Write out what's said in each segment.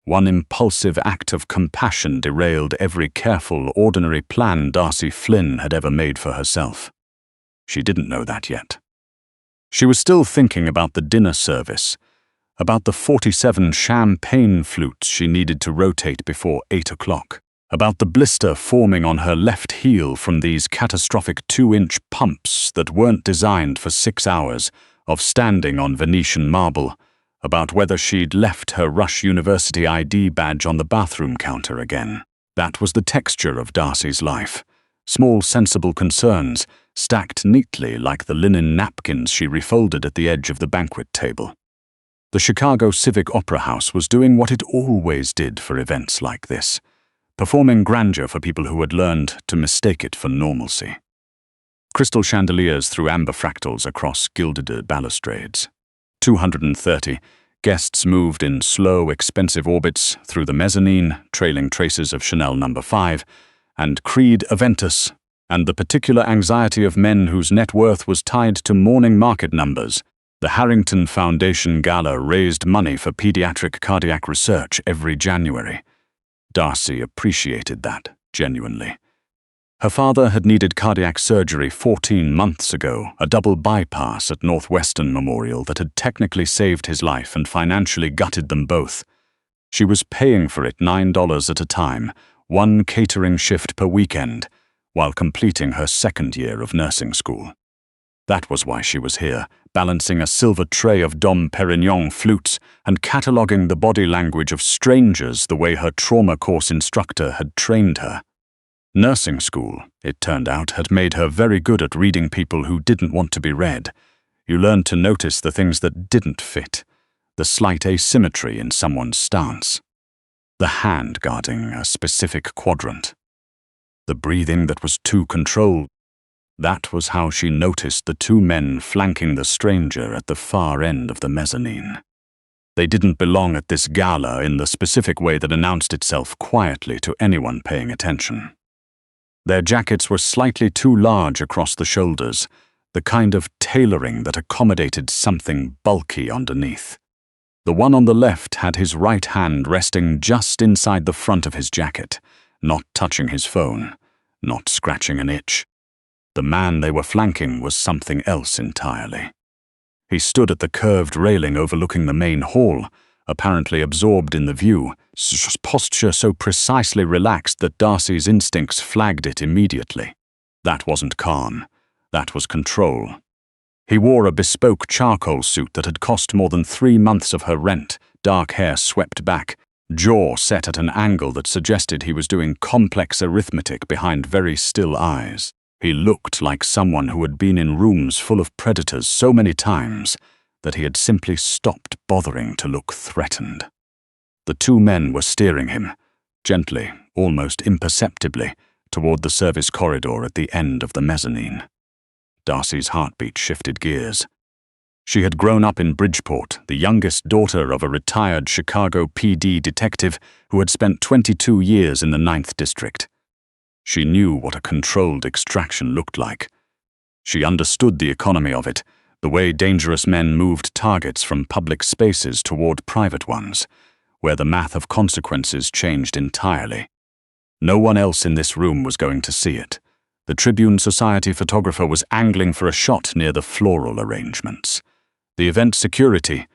One impulsive act of compassion derailed every careful, ordinary plan Darcy Flynn had ever made for herself. She didn't know that yet. She was still thinking about the dinner service, about the 47 champagne flutes she needed to rotate before 8 o'clock, about the blister forming on her left heel from these catastrophic 2-inch pumps that weren't designed for 6 hours of standing on Venetian marble, about whether she'd left her Rush University ID badge on the bathroom counter again. That was the texture of Darcy's life. Small, sensible concerns, stacked neatly like the linen napkins she refolded at the edge of the banquet table. The Chicago Civic Opera House was doing what it always did for events like this, performing grandeur for people who had learned to mistake it for normalcy. Crystal chandeliers threw amber fractals across gilded balustrades. 230 guests moved in slow, expensive orbits through the mezzanine, trailing traces of Chanel No. 5, and Creed Aventus, and the particular anxiety of men whose net worth was tied to morning market numbers. The Harrington Foundation Gala raised money for pediatric cardiac research every January. Darcy appreciated that, genuinely. Her father had needed cardiac surgery 14 months ago, a double bypass at Northwestern Memorial that had technically saved his life and financially gutted them both. She was paying for it $9 at a time, one catering shift per weekend, while completing her second year of nursing school. That was why she was here, balancing a silver tray of Dom Perignon flutes and cataloguing the body language of strangers the way her trauma course instructor had trained her. Nursing school, it turned out, had made her very good at reading people who didn't want to be read. You learned to notice the things that didn't fit, the slight asymmetry in someone's stance, the hand guarding a specific quadrant, the breathing that was too controlled. That was how she noticed the two men flanking the stranger at the far end of the mezzanine. They didn't belong at this gala in the specific way that announced itself quietly to anyone paying attention. Their jackets were slightly too large across the shoulders, the kind of tailoring that accommodated something bulky underneath. The one on the left had his right hand resting just inside the front of his jacket, not touching his phone, not scratching an itch. The man they were flanking was something else entirely. He stood at the curved railing overlooking the main hall, apparently absorbed in the view, posture so precisely relaxed that Darcy's instincts flagged it immediately. That wasn't calm. That was control. He wore a bespoke charcoal suit that had cost more than 3 months of her rent, dark hair swept back, jaw set at an angle that suggested he was doing complex arithmetic behind very still eyes. He looked like someone who had been in rooms full of predators so many times that he had simply stopped bothering to look threatened. The two men were steering him, gently, almost imperceptibly, toward the service corridor at the end of the mezzanine. Darcy's heartbeat shifted gears. She had grown up in Bridgeport, the youngest daughter of a retired Chicago PD detective who had spent 22 years in the 9th District. She knew what a controlled extraction looked like. She understood the economy of it, the way dangerous men moved targets from public spaces toward private ones, where the math of consequences changed entirely. No one else in this room was going to see it. The Tribune Society photographer was angling for a shot near the floral arrangements. The event security,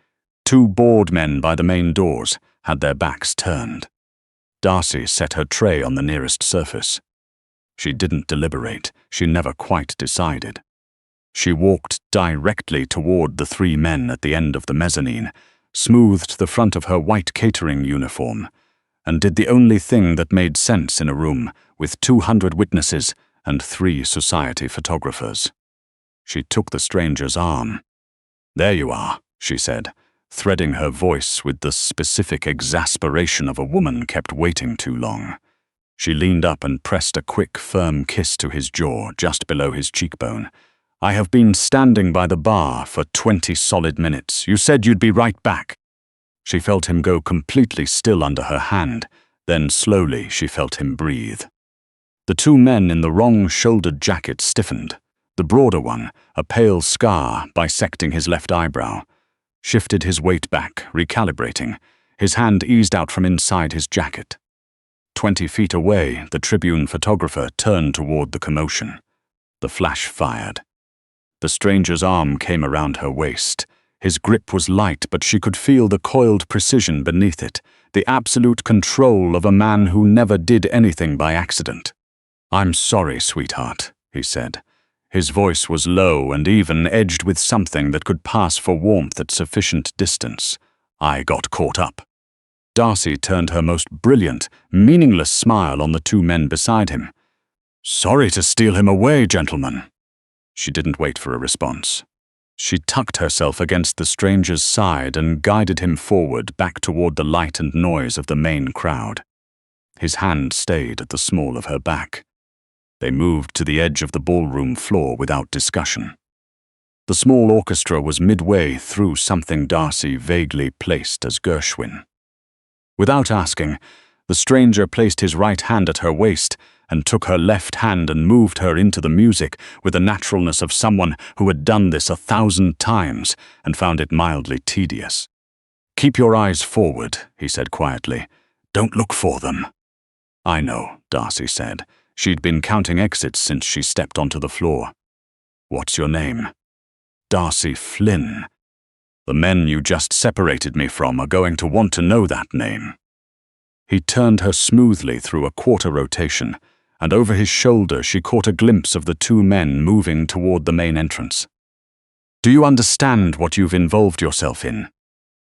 2 board men by the main doors, had their backs turned. Darcy set her tray on the nearest surface. She didn't deliberate. She never quite decided. She walked directly toward the 3 men at the end of the mezzanine, smoothed the front of her white catering uniform, and did the only thing that made sense in a room with 200 witnesses and 3 society photographers. She took the stranger's arm. "There you are," she said, threading her voice with the specific exasperation of a woman kept waiting too long. She leaned up and pressed a quick, firm kiss to his jaw just below his cheekbone. "I have been standing by the bar for 20 solid minutes. You said you'd be right back." She felt him go completely still under her hand. Then slowly she felt him breathe. The 2 men in the wrong-shouldered jacket stiffened. The broader one, a pale scar bisecting his left eyebrow, shifted his weight back, recalibrating, His hand eased out from inside his jacket. 20 feet away, the Tribune photographer turned toward the commotion. The flash fired. The stranger's arm came around her waist. His grip was light, but she could feel the coiled precision beneath it, the absolute control of a man who never did anything by accident. "I'm sorry, sweetheart," he said. His voice was low and even, edged with something that could pass for warmth at sufficient distance. "I got caught up." Darcy turned her most brilliant, meaningless smile on the two men beside him. "Sorry to steal him away, gentlemen." She didn't wait for a response. She tucked herself against the stranger's side and guided him forward back toward the light and noise of the main crowd. His hand stayed at the small of her back. They moved to the edge of the ballroom floor without discussion. The small orchestra was midway through something Darcy vaguely placed as Gershwin. Without asking, the stranger placed his right hand at her waist and took her left hand and moved her into the music with the naturalness of someone who had done this 1,000 times and found it mildly tedious. "Keep your eyes forward," he said quietly. "Don't look for them." "I know," Darcy said. She'd been counting exits since she stepped onto the floor. "What's your name?" "Darcy Flynn. The men you just separated me from are going to want to know that name." He turned her smoothly through a quarter rotation, and over his shoulder she caught a glimpse of the two men moving toward the main entrance. "Do you understand what you've involved yourself in?"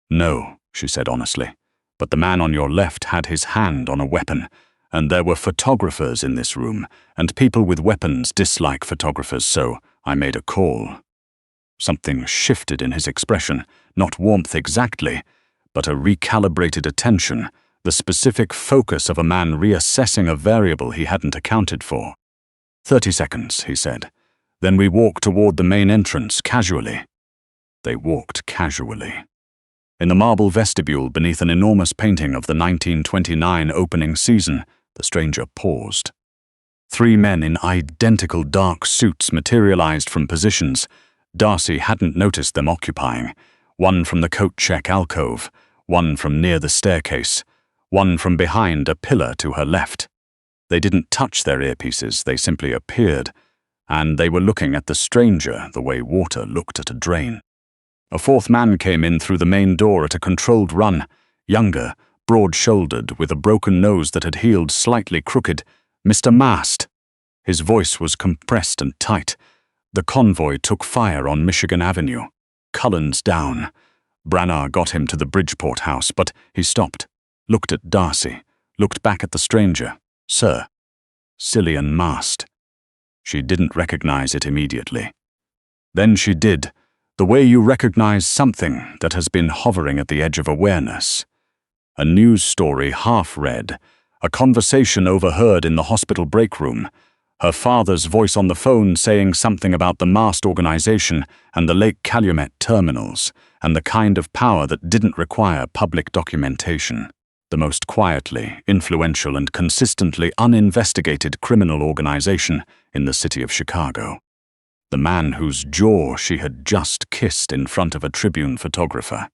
"No," she said honestly, "but the man on your left had his hand on a weapon, and there were photographers in this room, and people with weapons dislike photographers, so I made a call." Something shifted in his expression, not warmth exactly, but a recalibrated attention, the specific focus of a man reassessing a variable he hadn't accounted for. 30 seconds, he said. Then we walk toward the main entrance, casually. They walked casually. In the marble vestibule beneath an enormous painting of the 1929 opening season, the stranger paused. 3 men in identical dark suits materialized from positions Darcy hadn't noticed them occupying, one from the coat check alcove, one from near the staircase, one from behind a pillar to her left. They didn't touch their earpieces, they simply appeared, and they were looking at the stranger the way water looked at a drain. A 4th man came in through the main door at a controlled run, younger, broad-shouldered, with a broken nose that had healed slightly crooked. "Mr. Mast." His voice was compressed and tight. The convoy took fire on Michigan Avenue. Cullen's down. Branagh got him to the Bridgeport house, but he stopped, looked at Darcy, looked back at the stranger. "Sir." "Cillian Mast." She didn't recognize it immediately. Then she did, the way you recognize something that has been hovering at the edge of awareness. A news story half read, a conversation overheard in the hospital break room, her father's voice on the phone saying something about the Mast organization and the Lake Calumet terminals, and the kind of power that didn't require public documentation. The most quietly, influential, and consistently uninvestigated criminal organization in the city of Chicago. The man whose jaw she had just kissed in front of a Tribune photographer.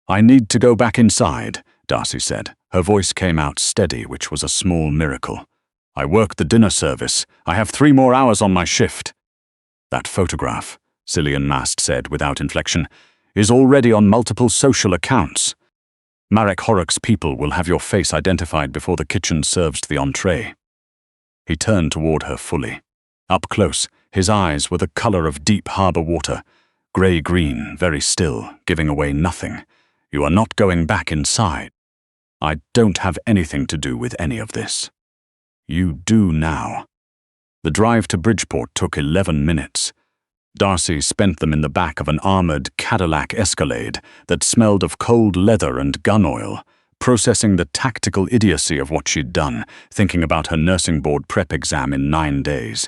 "I need to go back inside," Darcy said. Her voice came out steady, which was a small miracle. "I work the dinner service. I have 3 more hours on my shift." "That photograph," Cillian Mast said without inflection, "is already on multiple social accounts. Marek Horrocks' people will have your face identified before the kitchen serves the entree." He turned toward her fully. Up close, his eyes were the color of deep harbor water, gray-green, very still, giving away nothing. "You are not going back inside. I don't have anything to do with any of this." "You do now." The drive to Bridgeport took 11 minutes. Darcy spent them in the back of an armored Cadillac Escalade that smelled of cold leather and gun oil, processing the tactical idiocy of what she'd done, thinking about her nursing board prep exam in 9 days,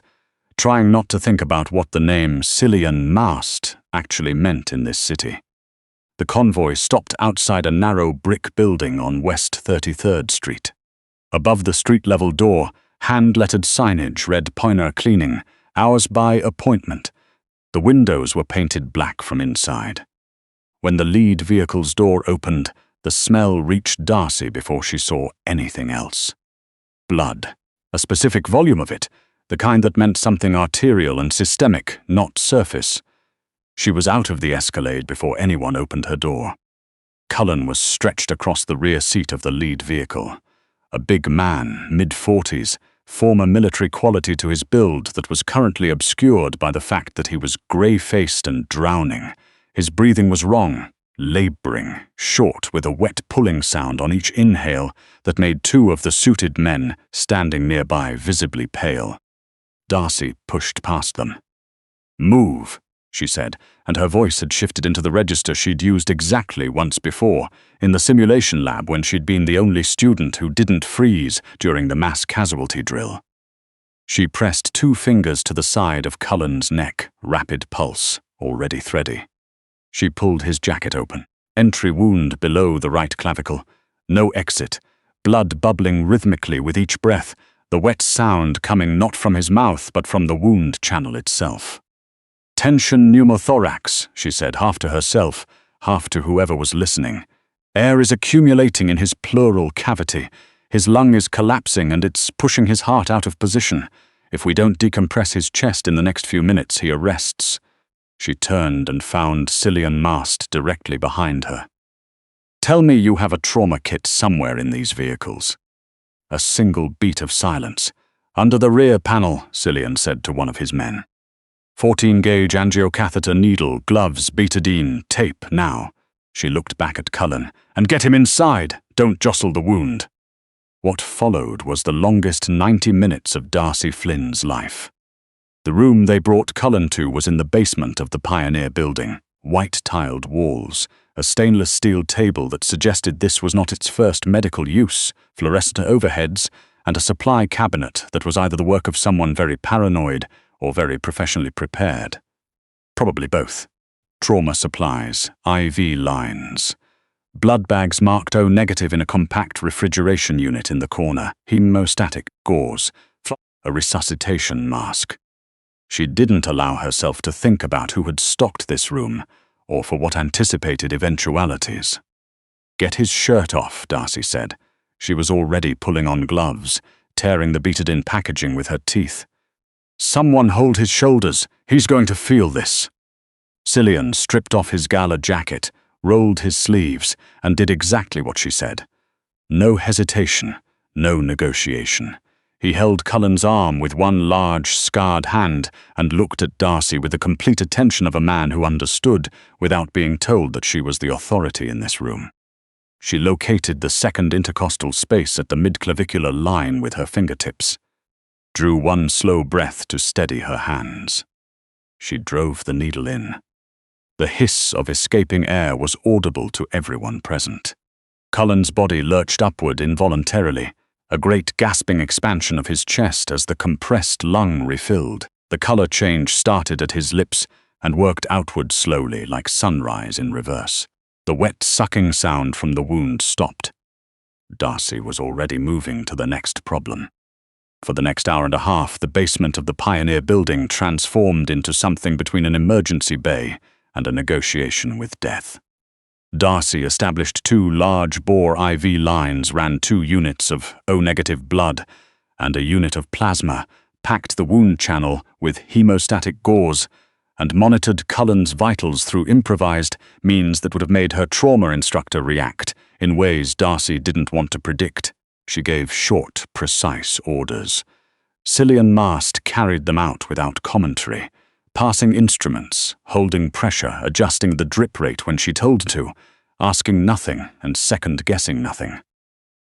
trying not to think about what the name Cillian Mast actually meant in this city. The convoy stopped outside a narrow brick building on West 33rd Street. Above the street-level door, hand-lettered signage read Poiner Cleaning, hours by appointment. The windows were painted black from inside. When the lead vehicle's door opened, The smell reached Darcy before she saw anything else. Blood. A specific volume of it, the kind that meant something arterial and systemic, not surface. She was out of the Escalade before anyone opened her door. Cullen was stretched across the rear seat of the lead vehicle. A big man, mid-40s, former military quality to his build that was currently obscured by the fact that he was grey-faced and drowning. His breathing was wrong, labouring, short, with a wet pulling sound on each inhale that made two of the suited men standing nearby visibly pale. Darcy pushed past them. "Move," she said, and her voice had shifted into the register she'd used exactly once before, in the simulation lab when she'd been the only student who didn't freeze during the mass casualty drill. She pressed 2 fingers to the side of Cullen's neck, rapid pulse, already thready. She pulled his jacket open. Entry wound below the right clavicle. No exit. Blood bubbling rhythmically with each breath, the wet sound coming not from his mouth but from the wound channel itself. "Tension pneumothorax," she said, half to herself, half to whoever was listening. "Air is accumulating in his pleural cavity. His lung is collapsing and it's pushing his heart out of position. If we don't decompress his chest in the next few minutes, he arrests." She turned and found Cillian Mast directly behind her. "Tell me you have a trauma kit somewhere in these vehicles." A single beat of silence. "Under the rear panel," Cillian said to one of his men. 14-gauge angiocatheter needle, gloves, betadine, tape, now." She looked back at Cullen. "And get him inside. Don't jostle the wound." What followed was the longest 90 minutes of Darcy Flynn's life. The room they brought Cullen to was in the basement of the Pioneer building. White-tiled walls, a stainless steel table that suggested this was not its first medical use, fluorescent overheads, and a supply cabinet that was either the work of someone very paranoid or very professionally prepared. Probably both. Trauma supplies, IV lines. Blood bags marked O negative in a compact refrigeration unit in the corner, hemostatic gauze, a resuscitation mask. She didn't allow herself to think about who had stocked this room, or for what anticipated eventualities. "Get his shirt off," Darcy said. She was already pulling on gloves, tearing the beaded-in packaging with her teeth. "Someone hold his shoulders. He's going to feel this." Cillian stripped off his gala jacket, rolled his sleeves, and did exactly what she said. No hesitation, no negotiation. He held Cullen's arm with one large, scarred hand and looked at Darcy with the complete attention of a man who understood without being told that she was the authority in this room. She located the second intercostal space at the midclavicular line with her fingertips, drew one slow breath to steady her hands. She drove the needle in. The hiss of escaping air was audible to everyone present. Cullen's body lurched upward involuntarily, a great gasping expansion of his chest as the compressed lung refilled. The color change started at his lips and worked outward slowly like sunrise in reverse. The wet sucking sound from the wound stopped. Darcy was already moving to the next problem. For the next hour and a half, the basement of the Pioneer building transformed into something between an emergency bay and a negotiation with death. Darcy established 2 large-bore IV lines, ran 2 units of O-negative blood and a unit of plasma, packed the wound channel with hemostatic gauze, and monitored Cullen's vitals through improvised means that would have made her trauma instructor react in ways Darcy didn't want to predict. She gave short, precise orders. Cillian Mast carried them out without commentary, passing instruments, holding pressure, adjusting the drip rate when she told to, asking nothing and second-guessing nothing.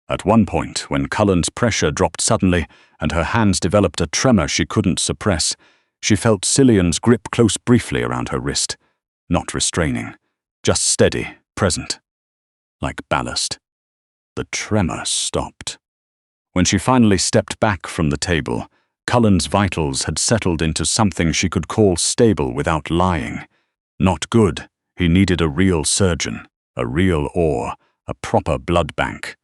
At one point, when Cullen's pressure dropped suddenly and her hands developed a tremor she couldn't suppress, she felt Cillian's grip close briefly around her wrist, not restraining, just steady, present, like ballast. The tremor stopped. When she finally stepped back from the table, Cullen's vitals had settled into something she could call stable without lying. Not good. He needed a real surgeon, a real oar, a proper blood bank.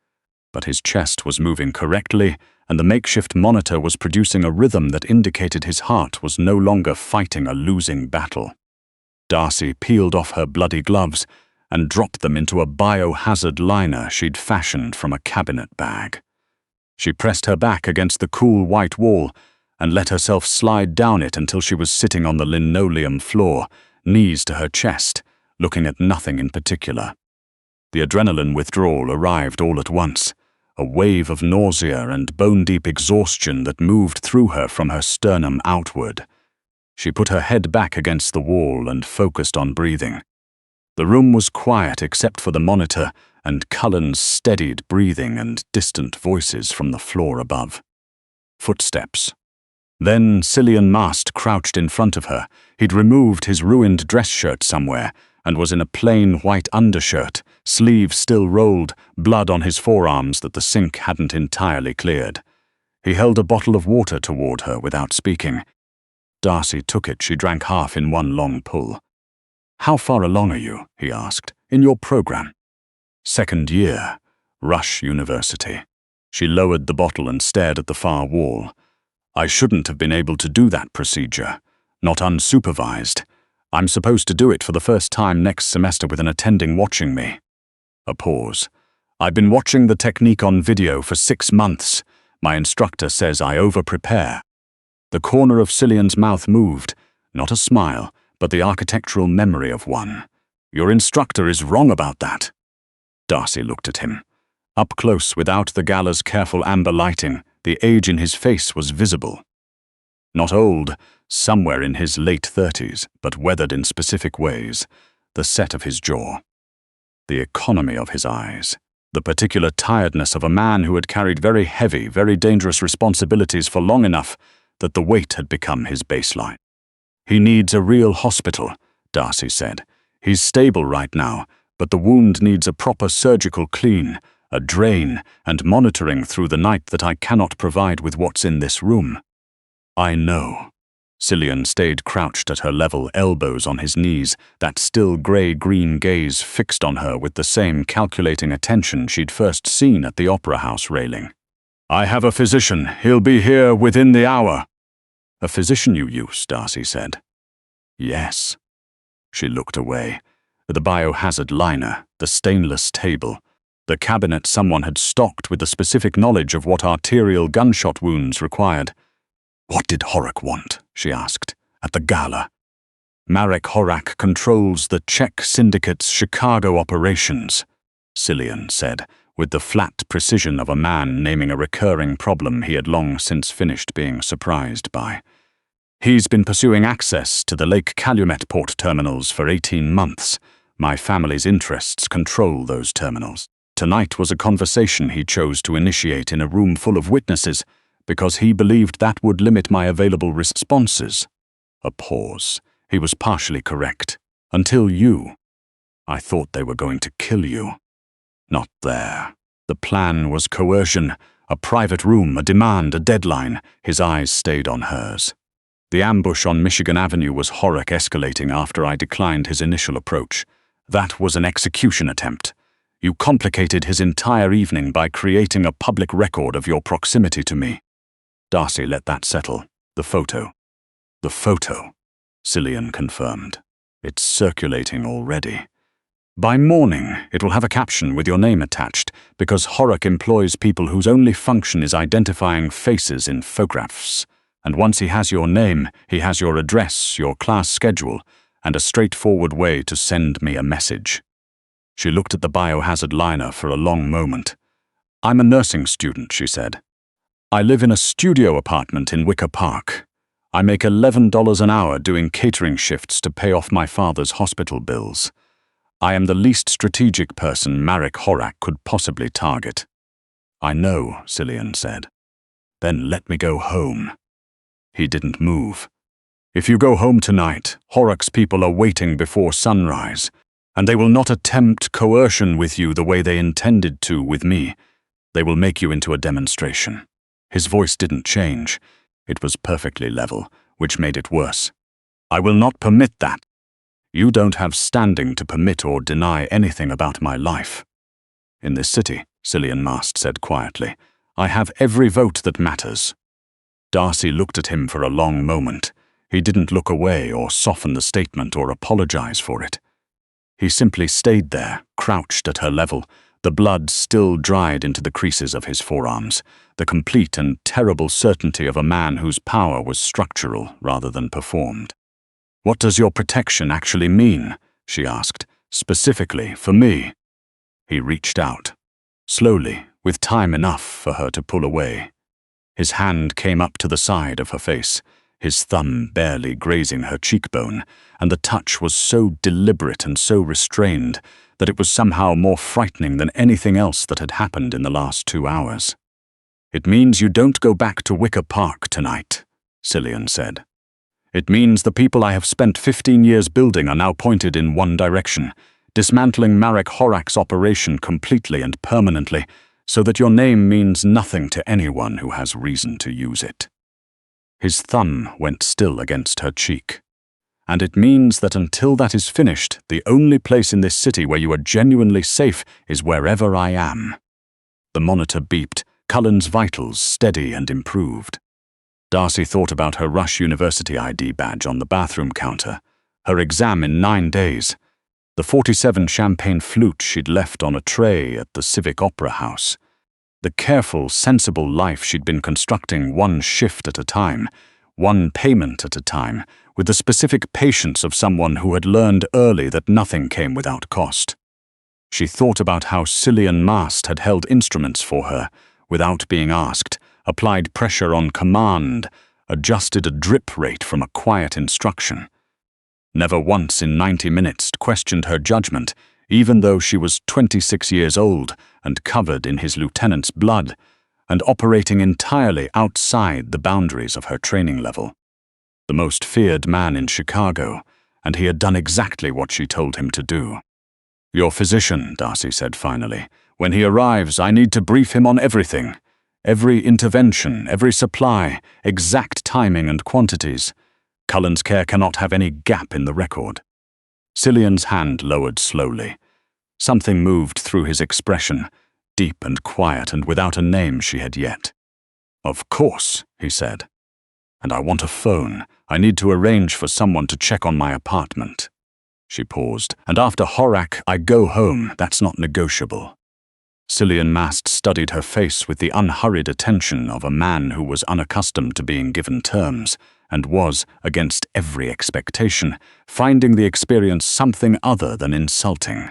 But his chest was moving correctly, and the makeshift monitor was producing a rhythm that indicated his heart was no longer fighting a losing battle. Darcy peeled off her bloody gloves and dropped them into a biohazard liner she'd fashioned from a cabinet bag. She pressed her back against the cool white wall and let herself slide down it until she was sitting on the linoleum floor, knees to her chest, looking at nothing in particular. The adrenaline withdrawal arrived all at once, a wave of nausea and bone-deep exhaustion that moved through her from her sternum outward. She put her head back against the wall and focused on breathing. The room was quiet except for the monitor and Cullen's steadied breathing and distant voices from the floor above. Footsteps. Then Cillian Mast crouched in front of her. He'd removed his ruined dress shirt somewhere and was in a plain white undershirt, sleeves still rolled, blood on his forearms that the sink hadn't entirely cleared. He held a bottle of water toward her without speaking. Darcy took it. She drank half in one long pull. "How far along are you?" he asked. "In your program?" "Second year. Rush University." She lowered the bottle and stared at the far wall. "I shouldn't have been able to do that procedure. Not unsupervised. I'm supposed to do it for the first time next semester with an attending watching me." A pause. "I've been watching the technique on video for 6 months. My instructor says I over-prepare." The corner of Cillian's mouth moved, not a smile, but the architectural memory of one. "Your instructor is wrong about that." Darcy looked at him. Up close, without the gala's careful amber lighting, the age in his face was visible. Not old, somewhere in his late 30s, but weathered in specific ways, the set of his jaw. The economy of his eyes. The particular tiredness of a man who had carried very heavy, very dangerous responsibilities for long enough that the weight had become his baseline. "He needs a real hospital," Darcy said. "He's stable right now, but the wound needs a proper surgical clean, a drain, and monitoring through the night that I cannot provide with what's in this room." "I know." Cillian stayed crouched at her level, elbows on his knees, that still grey-green gaze fixed on her with the same calculating attention she'd first seen at the opera house railing. "I have a physician. He'll be here within the hour." "A physician you use," Darcy said. "Yes." She looked away. The biohazard liner, the stainless table, the cabinet someone had stocked with the specific knowledge of what arterial gunshot wounds required. "What did Horak want?" she asked. "At the gala?" "Marek Horak controls the Czech syndicate's Chicago operations," Cillian said, with the flat precision of a man naming a recurring problem he had long since finished being surprised by. "He's been pursuing access to the Lake Calumet port terminals for 18 months. My family's interests control those terminals. Tonight was a conversation he chose to initiate in a room full of witnesses because he believed that would limit my available responses." A pause. He was partially correct. "Until you. I thought they were going to kill you." "Not there. The plan was coercion, a private room, a demand, a deadline." His eyes stayed on hers. "The ambush on Michigan Avenue was Horak escalating after I declined his initial approach. That was an execution attempt. You complicated his entire evening by creating a public record of your proximity to me." Darcy let that settle. "The photo." "The photo," Cillian confirmed. "It's circulating already. By morning, it will have a caption with your name attached, because Horak employs people whose only function is identifying faces in photographs. And once he has your name, he has your address, your class schedule, and a straightforward way to send me a message." She looked at the biohazard liner for a long moment. "I'm a nursing student," she said. "I live in a studio apartment in Wicker Park. I make $11 an hour doing catering shifts to pay off my father's hospital bills. I am the least strategic person Marek Horak could possibly target." "I know," Cillian said. "Then let me go home." He didn't move. "If you go home tonight, Horak's people are waiting before sunrise, and they will not attempt coercion with you the way they intended to with me. They will make you into a demonstration." His voice didn't change. It was perfectly level, which made it worse. "I will not permit that. You don't have standing to permit or deny anything about my life." "In this city," Cillian Mast said quietly, "I have every vote that matters." Darcy looked at him for a long moment. He didn't look away or soften the statement or apologize for it. He simply stayed there, crouched at her level, the blood still dried into the creases of his forearms, the complete and terrible certainty of a man whose power was structural rather than performed. "What does your protection actually mean?" she asked, "specifically for me?" He reached out, slowly, with time enough for her to pull away. His hand came up to the side of her face, his thumb barely grazing her cheekbone, and the touch was so deliberate and so restrained that it was somehow more frightening than anything else that had happened in the last 2 hours. "It means you don't go back to Wicker Park tonight," Cillian said. "It means the people I have spent 15 years building are now pointed in one direction, dismantling Marek Horak's operation completely and permanently, so that your name means nothing to anyone who has reason to use it." His thumb went still against her cheek. "And it means that until that is finished, the only place in this city where you are genuinely safe is wherever I am." The monitor beeped, Cullen's vitals steady and improved. Darcy thought about her Rush University ID badge on the bathroom counter, her exam in 9 days, the 47 champagne flute she'd left on a tray at the Civic Opera House, the careful, sensible life she'd been constructing one shift at a time, one payment at a time, with the specific patience of someone who had learned early that nothing came without cost. She thought about how Cillian Mast had held instruments for her, without being asked, applied pressure on command, adjusted a drip rate from a quiet instruction. Never once in 90 minutes questioned her judgment, even though she was 26 years old and covered in his lieutenant's blood, and operating entirely outside the boundaries of her training level. The most feared man in Chicago, and he had done exactly what she told him to do. "Your physician," Darcy said finally. "When he arrives, I need to brief him on everything. Every intervention, every supply, exact timing and quantities. Cullen's care cannot have any gap in the record." Cillian's hand lowered slowly. Something moved through his expression, deep and quiet and without a name she had yet. "Of course," he said. "And I want a phone. I need to arrange for someone to check on my apartment." She paused. "And after Horak, I go home. That's not negotiable." Cillian Mast studied her face with the unhurried attention of a man who was unaccustomed to being given terms, and was, against every expectation, finding the experience something other than insulting.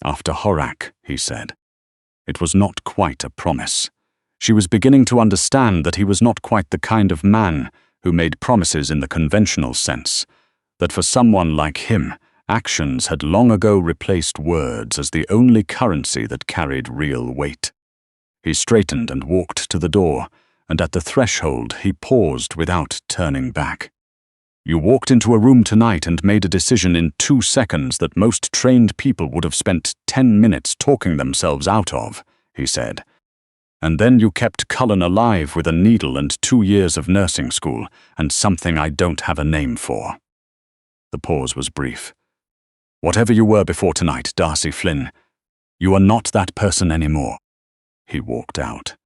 "After Horak," he said. It was not quite a promise. She was beginning to understand that he was not quite the kind of man who made promises in the conventional sense, that for someone like him, actions had long ago replaced words as the only currency that carried real weight. He straightened and walked to the door, and at the threshold he paused without turning back. "You walked into a room tonight and made a decision in 2 seconds that most trained people would have spent 10 minutes talking themselves out of," he said. "And then you kept Cullen alive with a needle and 2 years of nursing school, and something I don't have a name for." The pause was brief. "Whatever you were before tonight, Darcy Flynn, you are not that person anymore." He walked out.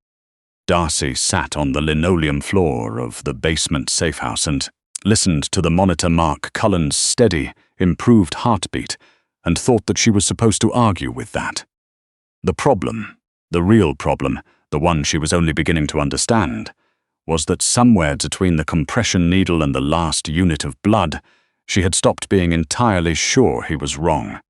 Darcy sat on the linoleum floor of the basement safehouse and listened to the monitor mark Cullen's steady, improved heartbeat, and thought that she was supposed to argue with that. The problem, the real problem, the one she was only beginning to understand, was that somewhere between the compression needle and the last unit of blood, she had stopped being entirely sure he was wrong.